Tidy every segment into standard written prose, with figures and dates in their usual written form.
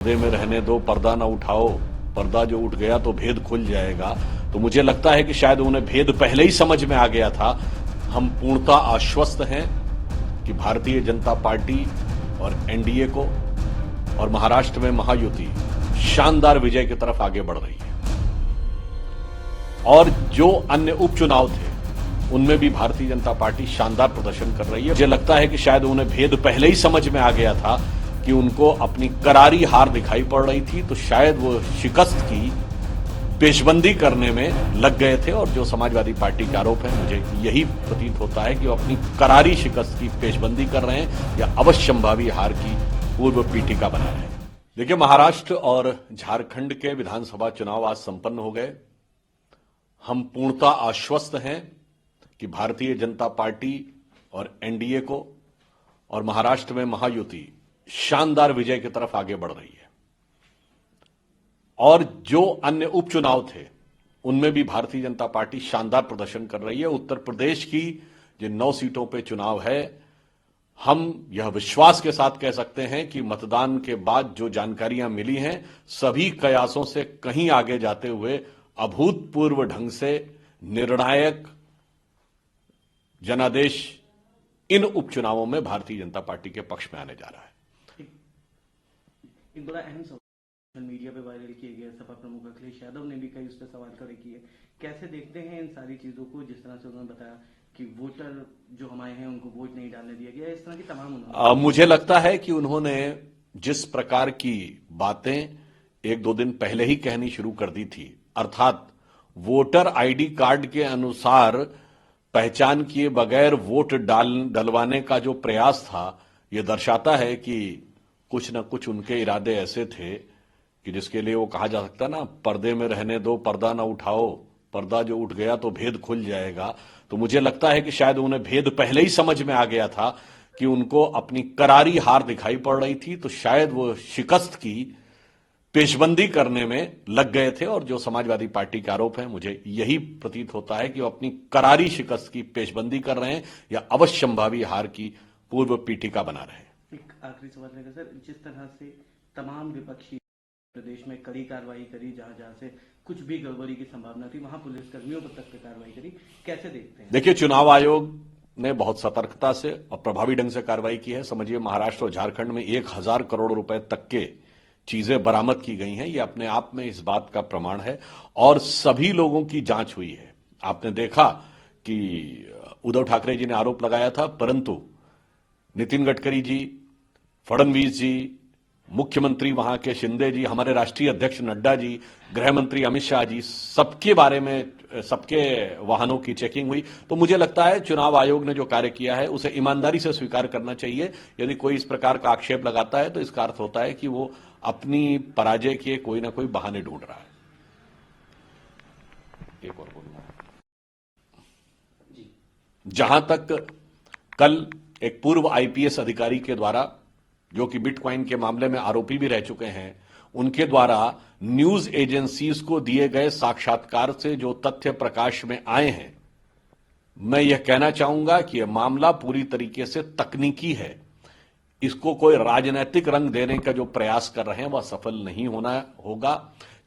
पर्दे में रहने दो, पर्दा ना उठाओ, पर्दा जो उठ गया तो भेद खुल जाएगा। तो मुझे लगता है कि शायद उन्हें भेद पहले ही समझ में आ गया था। हम पूर्णतः आश्वस्त हैं कि भारतीय जनता पार्टी और एनडीए को और महाराष्ट्र में महायुति शानदार विजय की तरफ आगे बढ़ रही है। और जो अन्य उपचुनाव थे उनमें भी भारतीय जनता पार्टी शानदार प्रदर्शन कर रही है। मुझे लगता है कि शायद उन्हें भेद पहले ही समझ में आ गया था कि उनको अपनी करारी हार दिखाई पड़ रही थी, तो शायद वो शिकस्त की पेशबंदी करने में लग गए थे। और जो समाजवादी पार्टी के आरोप है, मुझे यही प्रतीत होता है कि वो अपनी करारी शिकस्त की पेशबंदी कर रहे हैं या अवश्यंभावी हार की पूर्व पीठिका बना रहे हैं। देखिए, महाराष्ट्र और झारखंड के विधानसभा चुनाव आज संपन्न हो गए। हम पूर्णतः आश्वस्त हैं कि भारतीय जनता पार्टी और एनडीए को और महाराष्ट्र में महायुति शानदार विजय की तरफ आगे बढ़ रही है। और जो अन्य उपचुनाव थे उनमें भी भारतीय जनता पार्टी शानदार प्रदर्शन कर रही है। उत्तर प्रदेश की जिन 9 सीटों पे चुनाव है, हम यह विश्वास के साथ कह सकते हैं कि मतदान के बाद जो जानकारियां मिली हैं, सभी कयासों से कहीं आगे जाते हुए अभूतपूर्व ढंग से निर्णायक जनादेश इन उपचुनावों में भारतीय जनता पार्टी के पक्ष में आने जा रहा है। एक बड़ा अहम सोशल मीडिया पे वायरल किए गए सपा प्रमुख अखिलेश यादव ने भी कई उस पर सवाल खड़े किए। कैसे देखते हैं इन सारी चीजों को, जिस तरह से उन्होंने बताया कि वोटर जो हमारे हैं उनको वोट नहीं डालने दिया गया, इस तरह की तमाम मुझे लगता है कि उन्होंने जिस प्रकार की बातें 1-2 दिन पहले ही कहनी शुरू कर दी थी, अर्थात वोटर आईडी कार्ड के अनुसार पहचान किए बगैर वोट डलवाने का जो प्रयास था, यह दर्शाता है कि कुछ न कुछ उनके इरादे ऐसे थे कि जिसके लिए वो कहा जा सकता है ना, पर्दे में रहने दो, पर्दा ना उठाओ, पर्दा जो उठ गया तो भेद खुल जाएगा। तो मुझे लगता है कि शायद उन्हें भेद पहले ही समझ में आ गया था कि उनको अपनी करारी हार दिखाई पड़ रही थी, तो शायद वो शिकस्त की पेशबंदी करने में लग गए थे। और जो समाजवादी पार्टी के आरोप है, मुझे यही प्रतीत होता है कि वो अपनी करारी शिकस्त की पेशबंदी कर रहे हैं या अवश्यंभावी हार की पूर्व पीठिका बना रहे हैं। एक आखिरी सवाल है सर, जिस तरह से तमाम विपक्षी प्रदेश में कड़ी कार्रवाई करी, जहां से कुछ भी गड़बड़ी की संभावना थी वहां पुलिसकर्मियों पर तक कार्रवाई करी, कैसे देखते हैं? देखिए, चुनाव आयोग ने बहुत सतर्कता से और प्रभावी ढंग से कार्रवाई की है। समझिए, महाराष्ट्र और झारखंड में 1000 करोड़ रुपए तक के चीजें बरामद की गई हैं। ये अपने आप में इस बात का प्रमाण है और सभी लोगों की जांच हुई है। आपने देखा कि उद्धव ठाकरे जी ने आरोप लगाया था, परंतु नितिन गडकरी जी, फडणवीस जी, मुख्यमंत्री वहां के शिंदे जी, हमारे राष्ट्रीय अध्यक्ष नड्डा जी, गृह मंत्री अमित शाह जी, सबके बारे में, सबके वाहनों की चेकिंग हुई। तो मुझे लगता है चुनाव आयोग ने जो कार्य किया है उसे ईमानदारी से स्वीकार करना चाहिए। यदि कोई इस प्रकार का आक्षेप लगाता है तो इसका अर्थ होता है कि वो अपनी पराजय के कोई ना कोई बहाने ढूंढ रहा है। एक और बोलना है, जहां तक कल एक पूर्व आईपीएस अधिकारी के द्वारा, जो कि बिटकॉइन के मामले में आरोपी भी रह चुके हैं, उनके द्वारा न्यूज एजेंसीज को दिए गए साक्षात्कार से जो तथ्य प्रकाश में आए हैं, मैं यह कहना चाहूंगा कि यह मामला पूरी तरीके से तकनीकी है। इसको कोई राजनीतिक रंग देने का जो प्रयास कर रहे हैं वह सफल नहीं होना होगा,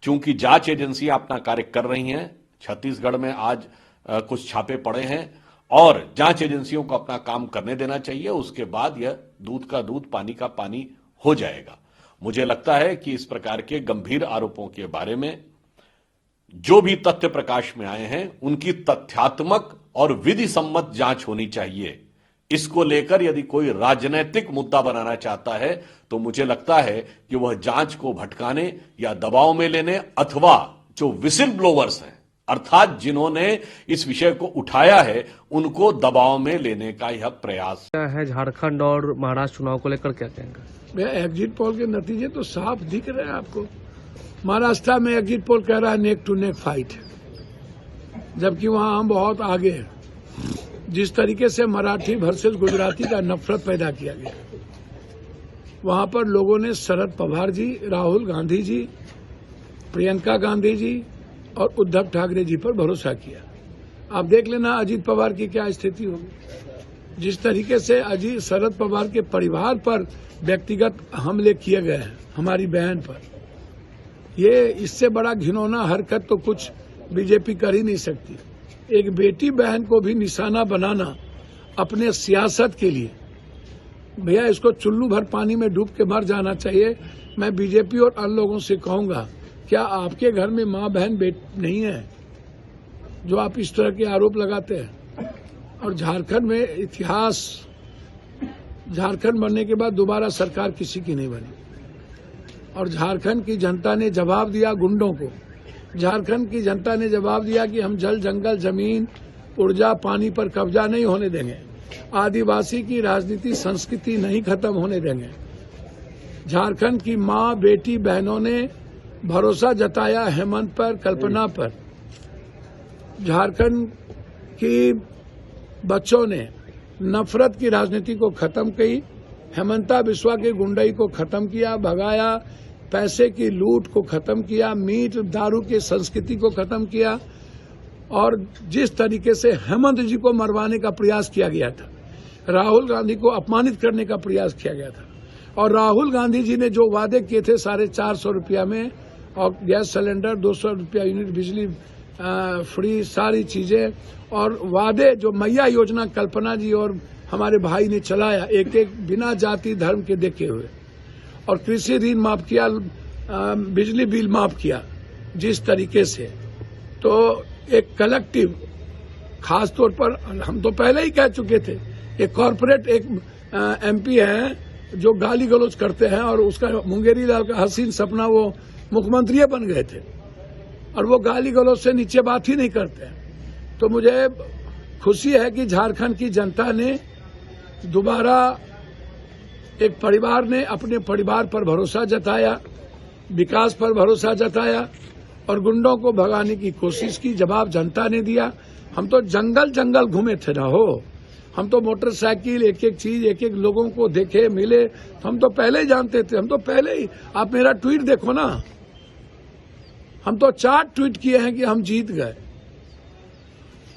क्योंकि जांच एजेंसियां अपना कार्य कर रही हैं। छत्तीसगढ़ में आज कुछ छापे पड़े हैं और जांच एजेंसियों को अपना काम करने देना चाहिए। उसके बाद यह दूध का दूध, पानी का पानी हो जाएगा। मुझे लगता है कि इस प्रकार के गंभीर आरोपों के बारे में जो भी तथ्य प्रकाश में आए हैं, उनकी तथ्यात्मक और विधि सम्मत जांच होनी चाहिए। इसको लेकर यदि कोई राजनीतिक मुद्दा बनाना चाहता है तो मुझे लगता है कि वह जांच को भटकाने या दबाव में लेने, अथवा जो विसिल ब्लोवर्स हैं, अर्थात जिन्होंने इस विषय को उठाया है, उनको दबाव में लेने का यह प्रयास है। झारखंड और महाराष्ट्र चुनाव को लेकर क्या कहेंगे? एग्जिट पोल के नतीजे तो साफ दिख रहे हैं आपको। महाराष्ट्र में एग्जिट पोल कह रहा है नेक टू नेक फाइट, जबकि वहां हम बहुत आगे हैं। जिस तरीके से मराठी वर्सेस गुजराती का नफरत पैदा किया गया, वहां पर लोगों ने शरद पवार जी, राहुल गांधी जी, प्रियंका गांधी जी और उद्धव ठाकरे जी पर भरोसा किया। आप देख लेना अजीत पवार की क्या स्थिति होगी। जिस तरीके से अजीत शरद पवार के परिवार पर व्यक्तिगत हमले किए गए हैं, हमारी बहन पर, ये इससे बड़ा घिनौना हरकत तो कुछ बीजेपी कर ही नहीं सकती। एक बेटी बहन को भी निशाना बनाना अपने सियासत के लिए, भैया इसको चुल्लू भर पानी में डूब के मर जाना चाहिए। मैं बीजेपी और अन्य लोगों से कहूंगा, क्या आपके घर में माँ बहन नहीं है जो आप इस तरह के आरोप लगाते हैं? और झारखंड में इतिहास, झारखंड बनने के बाद दोबारा सरकार किसी की नहीं बनी और झारखंड की जनता ने जवाब दिया गुंडों को। झारखंड की जनता ने जवाब दिया कि हम जल, जंगल, जमीन, ऊर्जा, पानी पर कब्जा नहीं होने देंगे। आदिवासी की राजनीति, संस्कृति नहीं खत्म होने देंगे। झारखंड की माँ, बेटी, बहनों ने भरोसा जताया हेमंत पर, कल्पना पर। झारखंड की बच्चों ने नफरत की राजनीति को खत्म की, हेमंता बिस्वा के गुंडई को खत्म किया, भगाया, पैसे की लूट को खत्म किया, मीट दारू की संस्कृति को खत्म किया और जिस तरीके से हेमंत जी को मरवाने का प्रयास किया गया था, राहुल गांधी को अपमानित करने का प्रयास किया गया था और राहुल गांधी जी ने जो वादे किए थे 450 रुपया में और गैस सिलेंडर 200 रुपया यूनिट, बिजली फ्री, सारी चीजें और वादे जो मैया योजना कल्पना जी और हमारे भाई ने चलाया, एक एक बिना जाति धर्म के देखे हुए, और कृषि ऋण माफ किया, बिजली बिल माफ किया जिस तरीके से, तो एक कलेक्टिव, खास तौर पर हम तो पहले ही कह चुके थे कि कॉर्पोरेट एक एमपी है जो गाली गलौज करते हैं और उसका मुंगेरी लाल का हसीन सपना वो मुख्यमंत्री बन गए थे और वो गाली गलौज से नीचे बात ही नहीं करते। तो मुझे खुशी है कि झारखंड की जनता ने दोबारा, एक परिवार ने अपने परिवार पर भरोसा जताया, विकास पर भरोसा जताया और गुंडों को भगाने की कोशिश की। जवाब जनता ने दिया। हम तो जंगल जंगल घूमे थे ना हो, हम तो मोटरसाइकिल, एक एक चीज, एक एक लोगों को देखे, मिले, हम तो पहले ही जानते थे। हम तो पहले ही, आप मेरा ट्वीट देखो ना, हम तो 4 ट्वीट किए हैं कि हम जीत गए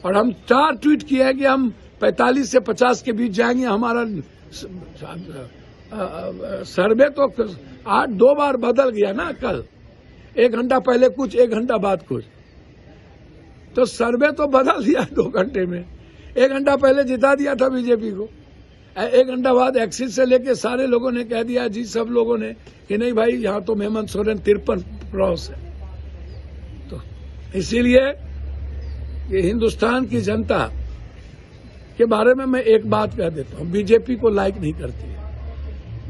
और हम 4 ट्वीट किए हैं कि हम 45 से 50 के बीच जाएंगे। हमारा सर्वे तो 2 बार बदल गया ना, कल 1 घंटा पहले कुछ, 1 घंटा बाद कुछ, तो सर्वे तो बदल दिया 2 घंटे में। 1 घंटा पहले जिता दिया था बीजेपी को, 1 घंटा बाद एक्सिस से लेके सारे लोगों ने कह दिया, जी सब लोगों ने, कि नहीं भाई यहाँ तो हेमंत सोरेन 53 क्रॉस है। तो इसीलिए ये हिंदुस्तान की जनता के बारे में मैं एक बात कह देता हूँ, बीजेपी को लाइक नहीं करती है।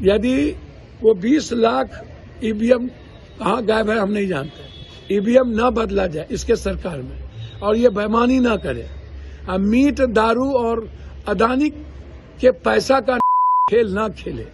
यदि वो 20 लाख ईवीएम कहाँ गायब है हम नहीं जानते, ईवीएम न बदला जाए इसके सरकार में और ये बेईमानी न करे, मीट, दारू और अदानी के पैसा का खेल न खेले।